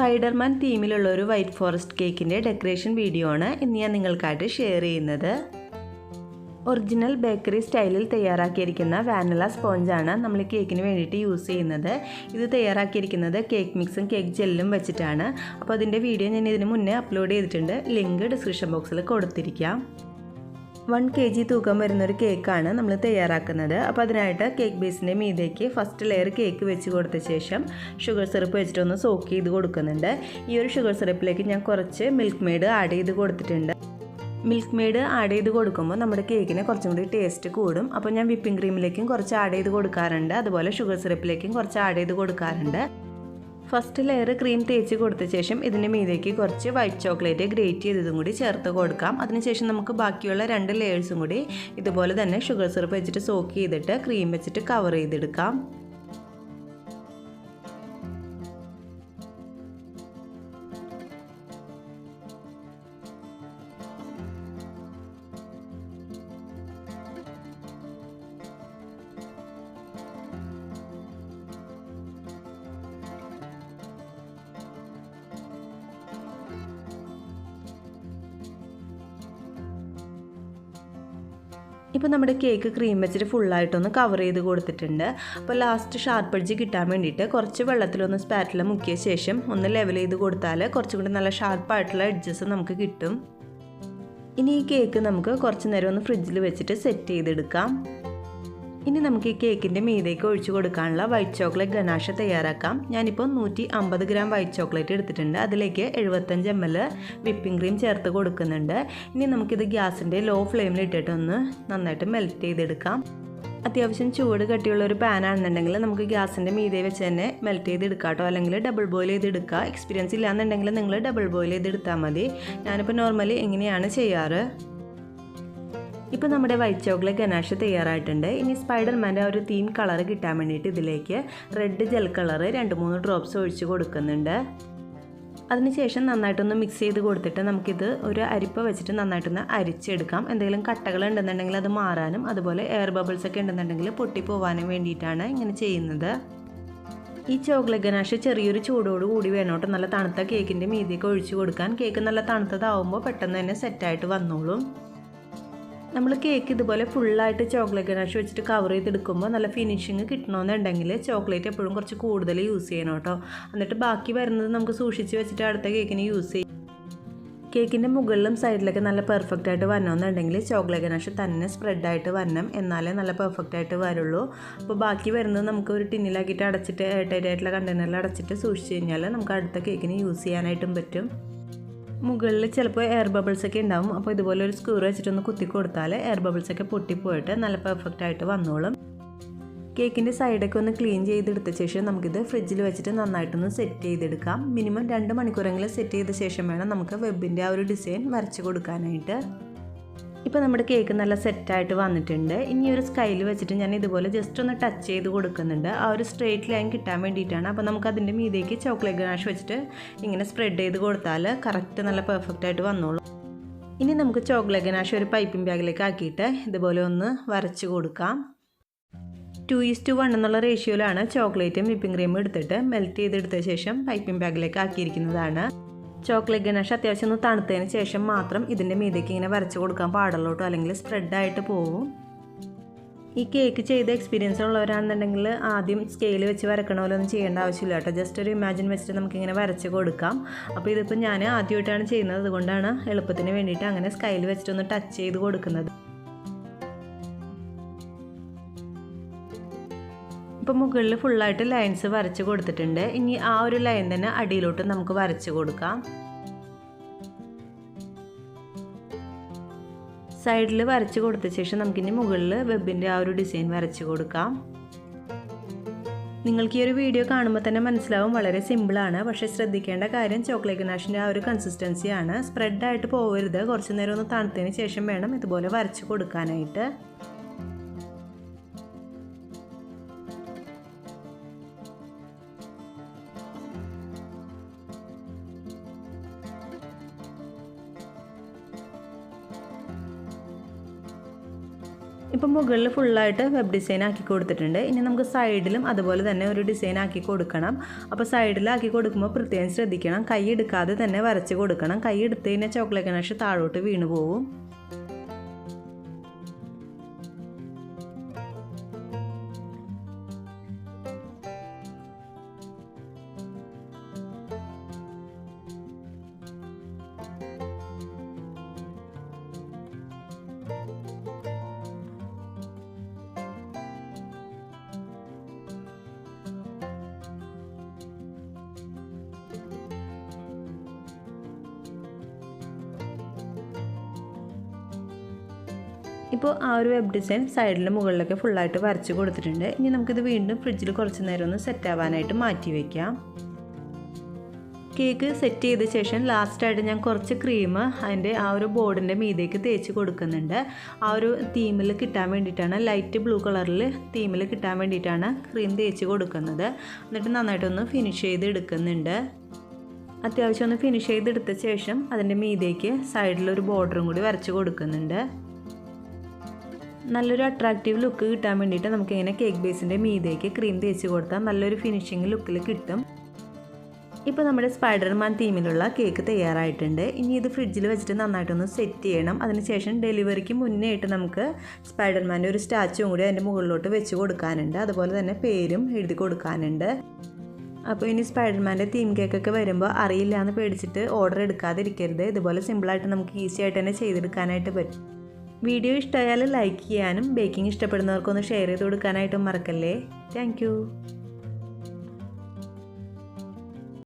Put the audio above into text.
Spiderman തീമിലുള്ള ഒരു white forest കേക്കിൻ്റെ decoration video ആണ് ഇന്ന് ഞാൻ നിങ്ങൾക്കായിട്ട് ഷെയർ ചെയ്യുന്നത്. ഒറിജിനൽ ബേക്കറി സ്റ്റൈലിൽ തയ്യാറാക്കിയിരിക്കുന്ന വാനില സ്പോഞ്ചാണ് നമ്മൾ കേക്കിന് വേണ്ടിയിട്ട് യൂസ് ചെയ്യുന്നത്. ഇത് തയ്യാറാക്കിയിരിക്കുന്നത് കേക്ക് മിക്സും കേക്ക് ജെല്ലും വെച്ചിട്ടാണ്. അപ്പോൾ അതിൻ്റെ വീഡിയോ ഞാൻ ഇതിന് മുന്നേ അപ്ലോഡ് ചെയ്തിട്ടുണ്ട്. ലിങ്ക് ഡിസ്ക്രിപ്ഷൻ ബോക്സിൽ കൊടുത്തിരിക്കാം. 1 kg തൂക്കം വരുന്നൊരു കേക്കാണ് നമ്മൾ തയ്യാറാക്കുന്നത്. അപ്പോൾ അതിനായിട്ട് കേക്ക് ബേസിൻ്റെ മീതേക്ക് ഫസ്റ്റ് ലെയർ കേക്ക് വെച്ച് കൊടുത്ത ശേഷം ഷുഗർ സിറപ്പ് വെച്ചിട്ടൊന്ന് സോക്ക് ചെയ്ത് കൊടുക്കുന്നുണ്ട്. ഈ ഒരു ഷുഗർ സിറപ്പിലേക്ക് ഞാൻ കുറച്ച് മിൽക്ക് മെയ്ഡ് ആഡ് ചെയ്ത് കൊടുത്തിട്ടുണ്ട്. മിൽക്ക് മെയ്ഡ് ആഡ് ചെയ്ത് കൊടുക്കുമ്പോൾ നമ്മുടെ കേക്കിന് കുറച്ചും കൂടി ടേസ്റ്റ് കൂടും. അപ്പോൾ ഞാൻ വിപ്പിംഗ് ക്രീമിലേക്കും കുറച്ച് ആഡ് ചെയ്ത് കൊടുക്കാറുണ്ട്, അതുപോലെ ഷുഗർ സിറപ്പിലേക്കും കുറച്ച് ആഡ് ചെയ്ത് കൊടുക്കാറുണ്ട്. ഫസ്റ്റ് ലെയർ ക്രീം തേച്ച് കൊടുത്ത ശേഷം ഇതിൻ്റെ മീതേക്ക് കുറച്ച് വൈറ്റ് ചോക്ലേറ്റ് ഗ്രേറ്റ് ചെയ്തതും കൂടി ചേർത്ത് കൊടുക്കാം. അതിനുശേഷം നമുക്ക് ബാക്കിയുള്ള 2 ലെയേഴ്സും കൂടി ഇതുപോലെ തന്നെ ഷുഗർ സിറപ്പ് വെച്ചിട്ട് സോക്ക് ചെയ്തിട്ട് ക്രീം വെച്ചിട്ട് കവർ ചെയ്തെടുക്കാം. ഇപ്പോൾ നമ്മുടെ കേക്ക് ക്രീം വെച്ചിട്ട് ഫുള്ളായിട്ടൊന്ന് കവർ ചെയ്ത് കൊടുത്തിട്ടുണ്ട്. അപ്പോൾ ലാസ്റ്റ് ഷാർപ്പ് എഡ്ജ് കിട്ടാൻ വേണ്ടിയിട്ട് കുറച്ച് വെള്ളത്തിലൊന്ന് സ്പാറ്റില മുക്കിയ ശേഷം ഒന്ന് ലെവൽ ചെയ്ത് കൊടുത്താൽ കുറച്ചും കൂടി നല്ല ഷാർപ്പായിട്ടുള്ള എഡ്ജസ് നമുക്ക് കിട്ടും. ഇനി ഈ കേക്ക് നമുക്ക് കുറച്ച് നേരം ഒന്ന് ഫ്രിഡ്ജിൽ വെച്ചിട്ട് സെറ്റ് ചെയ്തെടുക്കാം. ഇനി നമുക്ക് ഈ കേക്കിൻ്റെ മീതേക്ക് ഒഴിച്ചു കൊടുക്കാനുള്ള വൈറ്റ് ചോക്ലേറ്റ് ഗനാഷ തയ്യാറാക്കാം. ഞാനിപ്പോൾ 150 ഗ്രാം വൈറ്റ് ചോക്ലേറ്റ് എടുത്തിട്ടുണ്ട്. അതിലേക്ക് 75 ml വിപ്പിംഗ് ക്രീം ചേർത്ത് കൊടുക്കുന്നുണ്ട്. ഇനി നമുക്കിത് ഗ്യാസിൻ്റെ ലോ ഫ്ലെയിമിൽ ഇട്ടിട്ടൊന്ന് നന്നായിട്ട് മെൽറ്റ് ചെയ്തെടുക്കാം. അത്യാവശ്യം ചൂട് കട്ടിയുള്ള ഒരു പാൻ ആണെന്നുണ്ടെങ്കിൽ നമുക്ക് ഗ്യാസിൻ്റെ മീതെ വെച്ച് തന്നെ മെൽറ്റ് ചെയ്തെടുക്കാം കേട്ടോ, അല്ലെങ്കിൽ ഡബിൾ ബോയിൽ ചെയ്തെടുക്കുക. എക്സ്പീരിയൻസ് ഇല്ലാന്നുണ്ടെങ്കിൽ നിങ്ങൾ ഡബിൾ ബോയിൽ ചെയ്തെടുത്താൽ മതി. ഞാനിപ്പോൾ നോർമലി എങ്ങനെയാണ് ചെയ്യാറ്. ഇപ്പോൾ നമ്മുടെ വൈറ്റ് ചോക്ലേറ്റ് ഗനാഷ തയ്യാറായിട്ടുണ്ട്. ഇനി സ്പൈഡർമാൻ്റെ ആ ഒരു തീം കളർ കിട്ടാൻ വേണ്ടിയിട്ട് ഇതിലേക്ക് റെഡ് ജെൽ കളർ 2-3 ഡ്രോപ്സ് ഒഴിച്ച് കൊടുക്കുന്നുണ്ട്. അതിനുശേഷം നന്നായിട്ടൊന്ന് മിക്സ് ചെയ്ത് കൊടുത്തിട്ട് നമുക്കിത് ഒരു അരിപ്പ വെച്ചിട്ട് നന്നായിട്ടൊന്ന് അരിച്ചെടുക്കാം. എന്തെങ്കിലും കട്ടകൾ ഉണ്ടെന്നുണ്ടെങ്കിൽ അത് മാറാനും അതുപോലെ എയർ ബബിൾസ് ഒക്കെ ഉണ്ടെന്നുണ്ടെങ്കിൽ പൊട്ടിപ്പോവാനും വേണ്ടിയിട്ടാണ് ഇങ്ങനെ ചെയ്യുന്നത്. ഈ ചോക്ലേറ്റ് ഗനാഷ ചെറിയൊരു ചൂടോട് കൂടി വേണം കേട്ടോ നല്ല തണുത്ത കേക്കിൻ്റെ മീതിയൊക്കെ ഒഴിച്ച് കൊടുക്കാൻ. കേക്ക് നല്ല തണുത്തതാവുമ്പോൾ പെട്ടെന്ന് തന്നെ സെറ്റായിട്ട് വന്നോളും. നമ്മൾ കേക്ക് ഇതുപോലെ ഫുള്ളായിട്ട് ചോക്ലേറ്റ് ഗനാഷ് വെച്ചിട്ട് കവർ ചെയ്തെടുക്കുമ്പോൾ നല്ല ഫിനിഷിങ് കിട്ടണമെന്നുണ്ടെങ്കിൽ ചോക്ലേറ്റ് എപ്പോഴും കുറച്ച് കൂടുതൽ യൂസ് ചെയ്യണം കേട്ടോ. എന്നിട്ട് ബാക്കി വരുന്നത് നമുക്ക് സൂക്ഷിച്ച് വെച്ചിട്ട് അടുത്ത കേക്കിന് യൂസ് ചെയ്യും. കേക്കിൻ്റെ മുകളിലും സൈഡിലൊക്കെ നല്ല പെർഫെക്റ്റ് ആയിട്ട് വരണമെന്നുണ്ടെങ്കിൽ ചോക്ലേറ്റ് ഗനാഷ് തന്നെ സ്പ്രെഡായിട്ട് വരണം, എന്നാലേ നല്ല പെർഫെക്റ്റ് ആയിട്ട് വരുള്ളൂ. അപ്പോൾ ബാക്കി വരുന്നത് നമുക്ക് ഒരു ടിന്നിലാക്കിയിട്ട് അടച്ചിട്ട് എയർടൈറ്റായിട്ടുള്ള കണ്ടെയ്നറിൽ അടച്ചിട്ട് സൂക്ഷിച്ച് കഴിഞ്ഞാൽ നമുക്ക് അടുത്ത കേക്കിന് യൂസ് ചെയ്യാനായിട്ടും പറ്റും. മുകളിൽ ചിലപ്പോൾ എയർ ബബിൾസ് ഒക്കെ ഉണ്ടാവും. അപ്പോൾ ഇതുപോലെ ഒരു സ്ക്രൂ വെച്ചിട്ടൊന്ന് കുത്തി കൊടുത്താൽ എയർ ബബിൾസ് ഒക്കെ പൊട്ടിപ്പോയിട്ട് നല്ല പെർഫെക്റ്റ് ആയിട്ട് വന്നോളും. കേക്കിൻ്റെ സൈഡൊക്കെ ഒന്ന് ക്ലീൻ ചെയ്തെടുത്ത ശേഷം നമുക്കിത് ഫ്രിഡ്ജിൽ വെച്ചിട്ട് നന്നായിട്ടൊന്ന് സെറ്റ് ചെയ്തെടുക്കാം. മിനിമം 2 മണിക്കൂറെങ്കിലും സെറ്റ് ചെയ്ത ശേഷം വേണം നമുക്ക് വെബിൻ്റെ ആ ഒരു ഡിസൈൻ വരച്ച് കൊടുക്കാനായിട്ട്. ഇപ്പോൾ നമ്മുടെ കേക്ക് നല്ല സെറ്റായിട്ട് വന്നിട്ടുണ്ട്. ഇനി ഒരു സ്കൈൽ വെച്ചിട്ട് ഞാൻ ഇതുപോലെ ജസ്റ്റ് ഒന്ന് ടച്ച് ചെയ്ത് കൊടുക്കുന്നുണ്ട്. ആ ഒരു സ്ട്രെയിറ്റ് ലൈൻ കിട്ടാൻ വേണ്ടിയിട്ടാണ്. അപ്പോൾ നമുക്ക് അതിൻ്റെ മീതേക്ക് ചോക്ലേറ്റ് ഗനാഷ് വെച്ചിട്ട് ഇങ്ങനെ സ്പ്രെഡ് ചെയ്ത് കൊടുത്താൽ കറക്റ്റ് നല്ല പെർഫെക്റ്റ് ആയിട്ട് വന്നോളും. ഇനി നമുക്ക് ചോക്ലേറ്റ് ഗനാഷ് ഒരു പൈപ്പിംഗ് ബാഗിലേക്ക് ആക്കിയിട്ട് ഇതുപോലെ ഒന്ന് വരച്ച് കൊടുക്കാം. 2:1 എന്നുള്ള റേഷ്യോയിലാണ് ചോക്ലേറ്റും വിപ്പിംഗ് ക്രീമും എടുത്തിട്ട് മെൽറ്റ് ചെയ്തെടുത്ത ശേഷം പൈപ്പിംഗ് ബാഗിലേക്ക് ആക്കിയിരിക്കുന്നതാണ്. ചോക്ലേറ്റ് ഗനാഷ് അത്യാവശ്യം ഒന്ന് തണുത്തതിന് ശേഷം മാത്രം ഇതിൻ്റെ മീതേക്ക് ഇങ്ങനെ വരച്ച് കൊടുക്കാൻ പാടുള്ളൂ, അല്ലെങ്കിൽ സ്പ്രെഡായിട്ട് പോവും. ഈ കേക്ക് ചെയ്ത എക്സ്പീരിയൻസ് ഉള്ളവരാണെന്നുണ്ടെങ്കിൽ ആദ്യം സ്കെയിൽ വെച്ച് വരക്കണ പോലെ ഒന്നും ചെയ്യേണ്ട ആവശ്യമില്ല കേട്ടോ. ജസ്റ്റ് ഒരു ഇമാജിൻ വെച്ചിട്ട് നമുക്കിങ്ങനെ വരച്ച് കൊടുക്കാം. അപ്പോൾ ഇതിപ്പോൾ ഞാൻ ആദ്യമായിട്ടാണ് ചെയ്യുന്നത്, അതുകൊണ്ടാണ് എളുപ്പത്തിന് വേണ്ടിയിട്ട് അങ്ങനെ സ്കെയിൽ വെച്ചിട്ടൊന്ന് ടച്ച് ചെയ്ത് കൊടുക്കുന്നത്. ഇപ്പോൾ മുകളിൽ ഫുള്ളായിട്ട് ലൈൻസ് വരച്ച് കൊടുത്തിട്ടുണ്ട്. ഇനി ആ ഒരു ലൈൻ തന്നെ അടിയിലോട്ട് നമുക്ക് വരച്ച് കൊടുക്കാം. സൈഡിൽ വരച്ച് കൊടുത്ത ശേഷം നമുക്കിനി മുകളിൽ വെബിൻ്റെ ആ ഒരു ഡിസൈൻ വരച്ച് കൊടുക്കാം. നിങ്ങൾക്ക് ഈ ഒരു വീഡിയോ കാണുമ്പോൾ തന്നെ മനസ്സിലാവും വളരെ സിമ്പിളാണ്. പക്ഷേ ശ്രദ്ധിക്കേണ്ട കാര്യം ചോക്ലേറ്റ് ഗനാഷിൻ്റെ ആ ഒരു കൺസിസ്റ്റൻസിയാണ്. സ്പ്രെഡായിട്ട് പോകരുത്. കുറച്ച് നേരം ഒന്ന് തണുത്തതിന് ശേഷം വേണം ഇതുപോലെ വരച്ച് കൊടുക്കാനായിട്ട്. ഇപ്പോൾ മുകളിൽ ഫുള്ളായിട്ട് വെബ് ഡിസൈൻ ആക്കി കൊടുത്തിട്ടുണ്ട്. ഇനി നമുക്ക് സൈഡിലും അതുപോലെ തന്നെ ഒരു ഡിസൈൻ ആക്കി കൊടുക്കണം. അപ്പോൾ സൈഡിലാക്കി കൊടുക്കുമ്പോൾ പ്രത്യേകം ശ്രദ്ധിക്കണം, കൈ എടുക്കാതെ തന്നെ വരച്ച് കൊടുക്കണം. കൈ എടുത്ത് കഴിഞ്ഞാൽ ചോക്ലേറ്റ് ഗണേഷ് താഴോട്ട് വീണു പോവും. ഇപ്പോൾ ആ ഒരു വെബ് ഡിസൈൻ സൈഡിലും മുകളിലൊക്കെ ഫുള്ളായിട്ട് വരച്ച് കൊടുത്തിട്ടുണ്ട്. ഇനി നമുക്കിത് വീണ്ടും ഫ്രിഡ്ജിൽ കുറച്ച് നേരം ഒന്ന് സെറ്റ് ആവാനായിട്ട് മാറ്റി വയ്ക്കാം. കേക്ക് സെറ്റ് ചെയ്ത ശേഷം ലാസ്റ്റായിട്ട് ഞാൻ കുറച്ച് ക്രീം അതിൻ്റെ ആ ഒരു ബോർഡിൻ്റെ മീതേക്ക് തേച്ച് കൊടുക്കുന്നുണ്ട്. ആ ഒരു തീമിൽ കിട്ടാൻ വേണ്ടിയിട്ടാണ്, ലൈറ്റ് ബ്ലൂ കളറിൽ തീമിൽ കിട്ടാൻ വേണ്ടിയിട്ടാണ് ക്രീം തേച്ച് കൊടുക്കുന്നത്. എന്നിട്ട് നന്നായിട്ടൊന്ന് ഫിനിഷ് ചെയ്ത് എടുക്കുന്നുണ്ട്. അത്യാവശ്യം ഒന്ന് ഫിനിഷ് ചെയ്തെടുത്ത ശേഷം അതിൻ്റെ മീതേക്ക് സൈഡിലൊരു ബോർഡറും കൂടി വരച്ച് കൊടുക്കുന്നുണ്ട്. നല്ലൊരു അട്രാക്റ്റീവ് ലുക്ക് കിട്ടാൻ വേണ്ടിയിട്ട് നമുക്കിങ്ങനെ കേക്ക് ബേസിൻ്റെ മീതേക്ക് ക്രീം തേച്ച് കൊടുത്താൽ നല്ലൊരു ഫിനിഷിങ് ലുക്കിൽ കിട്ടും. ഇപ്പോൾ നമ്മുടെ സ്പൈഡർമാൻ തീമിലുള്ള കേക്ക് തയ്യാറായിട്ടുണ്ട്. ഇനി ഇത് ഫ്രിഡ്ജിൽ വെച്ചിട്ട് നന്നായിട്ടൊന്ന് സെറ്റ് ചെയ്യണം. അതിനുശേഷം ഡെലിവറിക്ക് മുന്നേ ആയിട്ട് നമുക്ക് സ്പൈഡർമാൻ്റെ ഒരു സ്റ്റാച്ചുവും കൂടി അതിൻ്റെ മുകളിലോട്ട് വെച്ച് കൊടുക്കാനുണ്ട്. അതുപോലെ തന്നെ പേരും എഴുതി കൊടുക്കാനുണ്ട്. അപ്പോൾ ഇനി സ്പൈഡർമാൻ്റെ തീം കേക്കൊക്കെ വരുമ്പോൾ അറിയില്ല എന്ന് പേടിച്ചിട്ട് ഓർഡർ എടുക്കാതിരിക്കരുത്. ഇതുപോലെ സിമ്പിളായിട്ട് നമുക്ക് ഈസി ആയിട്ട് തന്നെ ചെയ്തെടുക്കാനായിട്ട് പറ്റും. വീഡിയോ ഇഷ്ടമായാൽ ലൈക്ക് ചെയ്യാനും ബേക്കിംഗ് ഇഷ്ടപ്പെടുന്നവർക്കൊന്ന് ഷെയർ ചെയ്ത് കൊടുക്കാനായിട്ടും മറക്കല്ലേ. താങ്ക്